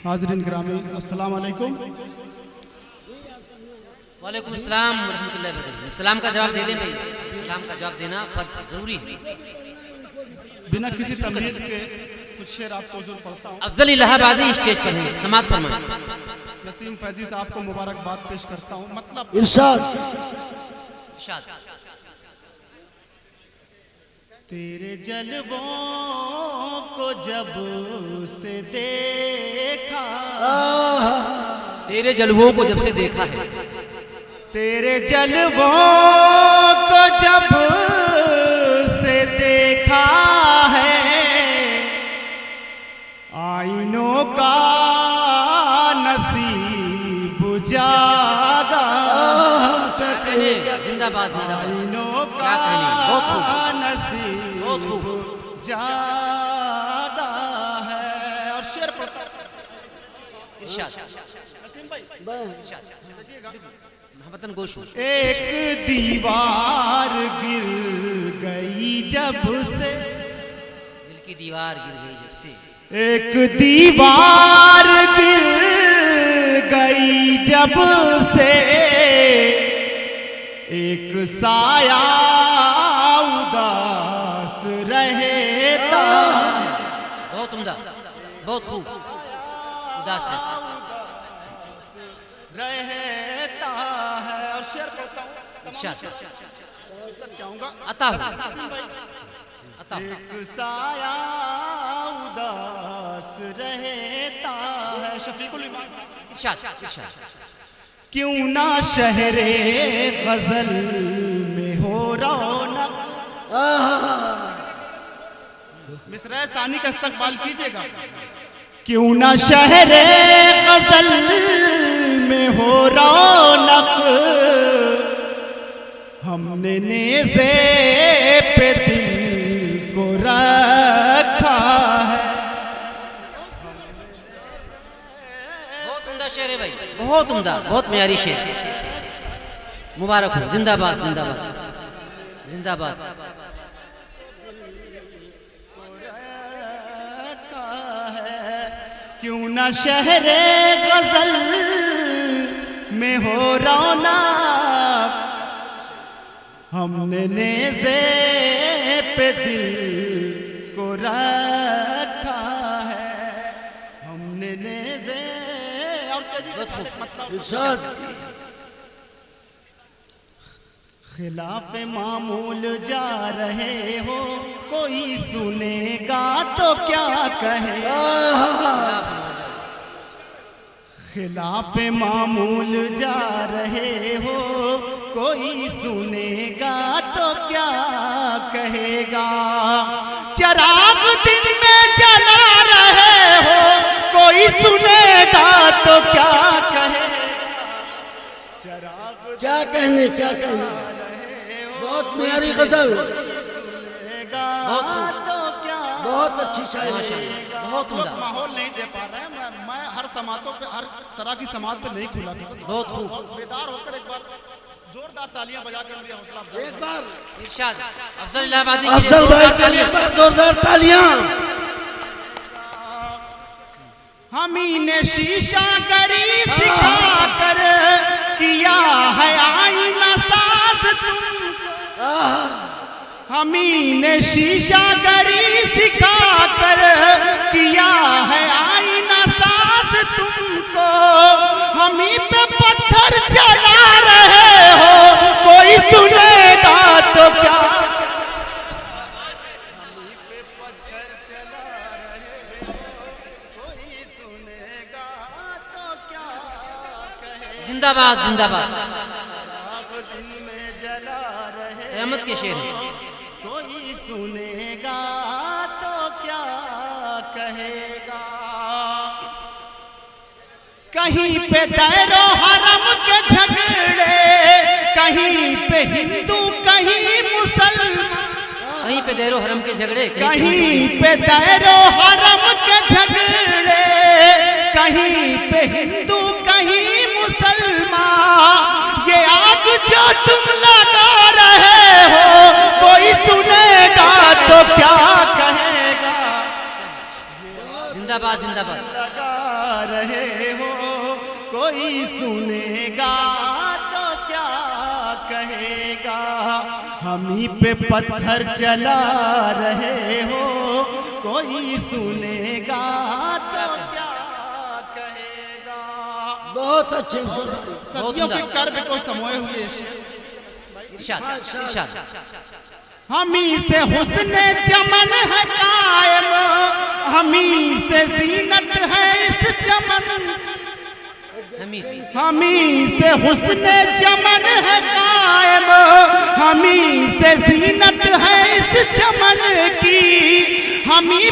हाज़रीन गिरामी अस्सलाम वालेकुम। वालेकुम अस्सलाम रहमतुल्लाहि व बरकातहू। सलाम का जवाब दे दें भाई, सलाम का जवाब देना फर्ज जरूरी है। बिना किसी तमहीद के कुछ शेर आपको हुज़ूर पढ़ता हूँ। अफजल इलाहाबादी स्टेज पर हैं, समाअत फरमाएं। नसीम फैजी साहब को मुबारकबाद पेश करता हूँ। मतलब इरशाद। इरशाद। तेरे जलवों को जब से देखा, तेरे जलवों को जब से देखा है, तेरे जलवों को जब से देखा है, आईनों का नसीब जागा। क्या कहने, जिंदाबाद जिंदाबाद। आईनों क्या कहने, बहुत खूब, नसीब बहुत खूब। जागा है। और शेर पढ़ता हूं। इरशाद। नसीम भाई इरशाद। मोहब्बतन गोशू। एक दीवार गिर गई जब से, दिल की दीवार गिर गई जब से, एक दीवार गिर गई जब से, एक साया उदास रहता। बहुत उम्दा, बहुत खूब। उदास रहता रहता है। और शेर पढ़ता हूँ। इरशाद। चाहूंगा अता हो, अता हो। एक साया उदास रहता है। शफीकुल ईमान। इरशाद। इरशाद। क्यों ना शहरे गजल में हो रौनक। मिसरा सानी का इस्तकबाल कीजिएगा। क्यों ना शहरे गजल में हो रौनक, हमने नेज़े पे दिल को रखा है। बहुत उम्दा शेर है भाई, बहुत उम्दा, बहुत प्यारी शेर। मुबारक हो, जिंदाबाद जिंदाबाद जिंदाबाद। क्यों ना शहरे गजल में हो रौनक, हमने नेज़े पे दिल को रखा है। हमने नेज़े और मतलब इरशाद। खिलाफ मामूल जा रहे हो, कोई सुनेगा तो क्या कहे। खिलाफ मामूल जा रहे हो, कोई सुनेगा तो क्या कहेगा। चिराग दिन में जला रहे हो, कोई सुनेगा तो क्या कहेगा। चिराग क्या कहने, क्या कहने। बहुत प्यारी गजल, बहुत अच्छी शायरी। बहुत उम्दा। माहौल नहीं दे पा रहे हैं। मैं हर समातों पे, हर तरह की समात पे नहीं खुला करता। बहुत खूब। बेदार होकर एक बार जोरदार तालियां बजाकर मेरी हौसला अफजाई एक बार इरशाद। अफजल इलाहाबादी अफजल भाई के लिए एक बार जोरदार तालियां। हमी ने शीशा करी दिखा कर, किया है आईना साज तुमको। हमी ने शीशा करी दिखा कर, किया है आईना साज तुमको। हमी पे पत्थर चला रहे हो, कोई सुनेगा तो क्या। हमी पे पत्थर चला रहे हो, कोई सुनेगा तो क्या कहे। जिंदाबाद जिंदाबाद। आग दिन में जला रहे रहमत के शेर हैं। कोई सुनेगा तो क्या कहेगा। कहीं पे दैरो हरम के झगड़े दैरो हरम के झगड़े कहीं पे दैरो हरम के झगड़े, कहीं पे हिंदू कहीं मुसलमान। ये आग जो तुम लगा रहे हो कोई सुनेगा तो क्या कहेगा। जिंदाबाद जिंदाबाद। लगा रहे हो कोई सुनेगा तो क्या कहेगा। हम ही पे पत्थर चला रहे हो कोई सुनेगा तो क्या कहेगा। बहुत अच्छे सर। सदियों के कर्म को समोए हुए इरशाद इरशाद। हम ही से हुस्न चमन है कायम, हम ही से जीनत है इस चमन। हम ही से हुस्न चमन है कायम, हम ही से जीनत है इस चमन की। हम ही